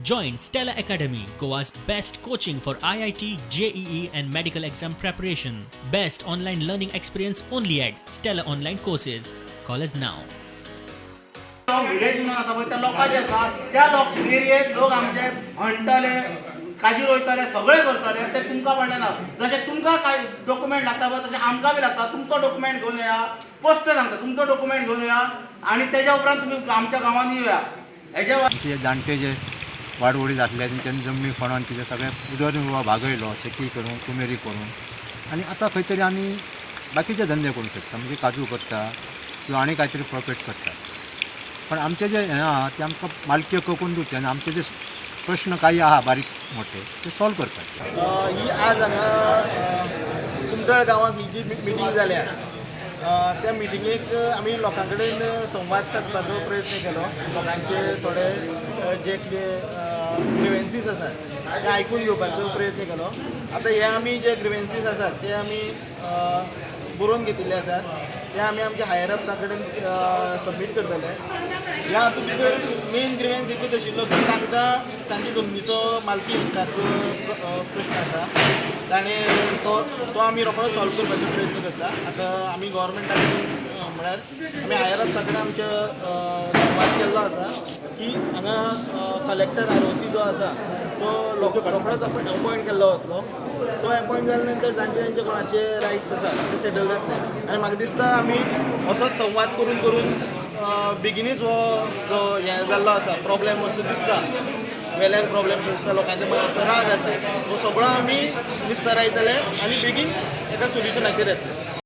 Join Stella Academy, Goa's best coaching for IIT, JEE, and medical exam preparation. Best online learning experience only at Stella Online Courses. Call us now. Village म्हणून आसा पळय त्या लोकांचे आसा त्या लोक एरियेक लोक आमचे हणटले काजी रोयतले सगळे करतले ते तुमकां पडलेना जशें तुमकां काय डॉक्युमेंट लागता पळय तशें आमकां बी लागता तुमचो डॉक्युमेंट घेवन येया पोस्ट सांगता तुमचो डॉक्युमेंट घेवन येया आनी तेज्या उपरांत तुमी आमच्या गांवांत येया हेजे जाणटे जे वाडवडी जातले तेंच्यांनी जमनी फोंडोन तिचे सगळे उदरनिर्वाह भागयलो शेती करून कुमेरी करून आनी आतां खंय तरी आमी बाकीचे धंदे करूंक शकता म्हणजे काजू करता किंवा आनी कांय तरी प्रॉफीट करता पण आमचे जे हें आहा ते आमकां मालकी हक्क कोण दिवचे आनी आमचे जे प्रश्न काही आहा बारीक मोठे ते सॉल्व करतात ही आज हांगा कुमटाळ गांवांत ही जी मिटींग जाल्या त्या मिटिंगेक आमी लोकां कडेन संवाद सादपाचो प्रयत्न केलो लोकांचे थोडे जे कितें ग्रिवेन्सीस आसात ते आयकून घेवपाचो प्रयत्न केलो आतां हे आमी जे ग्रिवेन्सीस आसात ते आमी बरोवन घेतिल्ले आसात ते आमी आमच्या हायर अप्सा कडेन सबमीट करतले ह्या हातूंत भितर मेन ग्रिवेन्स एकूच आशिल्लो की तांकां तांच्या जमनीचो मालकी हक्काचो प्रश्न आसा ताणें तो आमी रोखडो सॉल्व करपाचो प्रयत्न करता आतां आमी गोवोरमेंटा कडेन म्हळ्यार आमी हायर अप्सा कडेन आमचे संवाद केल्लो आसा की हांगा कलेक्टर ROC जो आसा तो रोखडोच अपॉयंट केल्लो वतलो तो अपॉयंट जाल्या नंतर तांचे कोणाचे रायट्स आसा ते सेटल जातले आनी म्हाका दिसता आमी असोच संवाद करून करून बेगीनच हो जो हें जाल्लो आसा प्रॉब्लेम असो दिसता वेल्यान प्रॉब्लेम दिसता लोकांचे मनांत राग आसा तो सगळो आमी निस्तारायतले आनी बेगीन एका सोल्युशनाचेर येतले